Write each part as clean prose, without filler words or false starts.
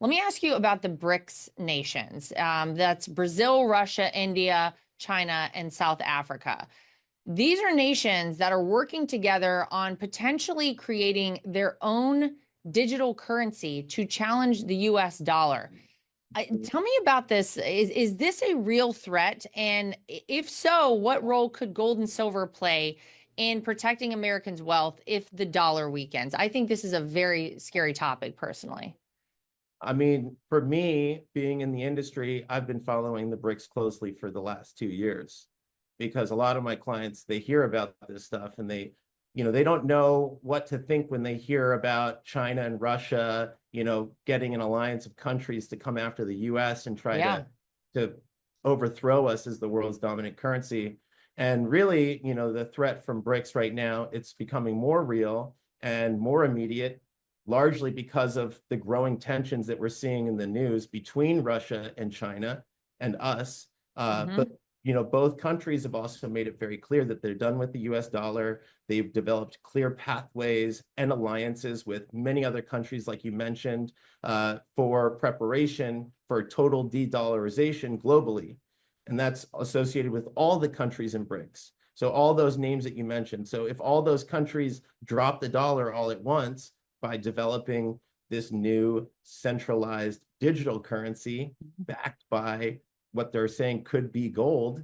Let me ask you about the BRICS nations. That's Brazil, Russia, India, China, and South Africa. These are nations that are working together on potentially creating their own digital currency to challenge the US dollar. Tell me about this. Is this a real threat? And if so, what role could gold and silver play in protecting Americans' wealth if the dollar weakens? I think this is a very scary topic, personally. I mean, for me, being in the industry, I've been following the BRICS closely for the last 2 years because a lot of my clients, they hear about this stuff and they don't know what to think when they hear about China and Russia, getting an alliance of countries to come after the US and try to overthrow us as the world's dominant currency. And really, the threat from BRICS right now, it's becoming more real and more immediate, largely because of the growing tensions that we're seeing in the news between Russia and China and us. But both countries have also made it very clear that they're done with the US dollar. They've developed clear pathways and alliances with many other countries, like you mentioned, for preparation for total de-dollarization globally. And that's associated with all the countries in BRICS. So all those names that you mentioned. So if all those countries drop the dollar all at once by developing this new centralized digital currency backed by what they're saying could be gold,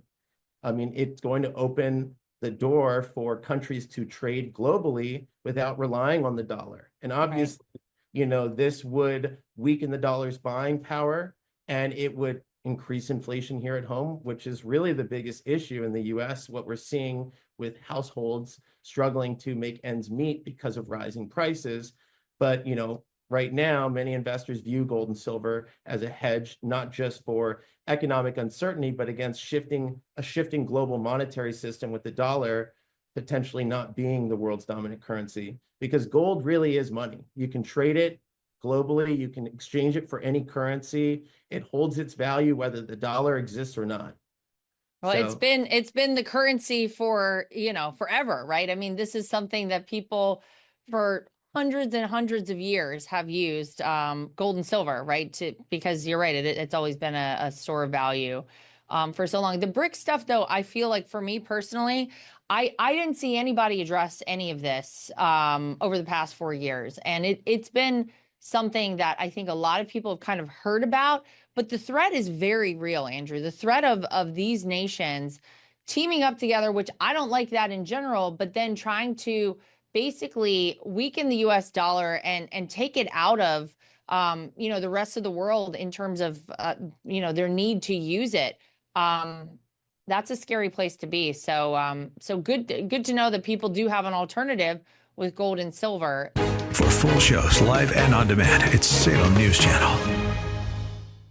I mean, it's going to open the door for countries to trade globally without relying on the dollar. And obviously, this would weaken the dollar's buying power, and it would increase inflation here at home, which is really the biggest issue in the US, what we're seeing with households struggling to make ends meet because of rising prices. But, right now, many investors view gold and silver as a hedge, not just for economic uncertainty, but against a shifting global monetary system with the dollar potentially not being the world's dominant currency, because gold really is money. You can trade it globally, you can exchange it for any currency. It holds its value whether the dollar exists or not. Well, it's been the currency for, forever, right? I mean, this is something that people for hundreds and hundreds of years have used gold and silver, right? Because you're right, it's always been a store of value for so long. The BRICS stuff, though, I feel like for me personally, I didn't see anybody address any of this over the past 4 years. And it's been something that I think a lot of people have kind of heard about, but the threat is very real, Andrew. The threat of these nations teaming up together, which I don't like that in general, but then trying to basically weaken the US dollar and take it out of the rest of the world in terms of their need to use it. That's a scary place to be. So good to know that people do have an alternative with gold and silver. For full shows, live and on demand, it's Salem News Channel.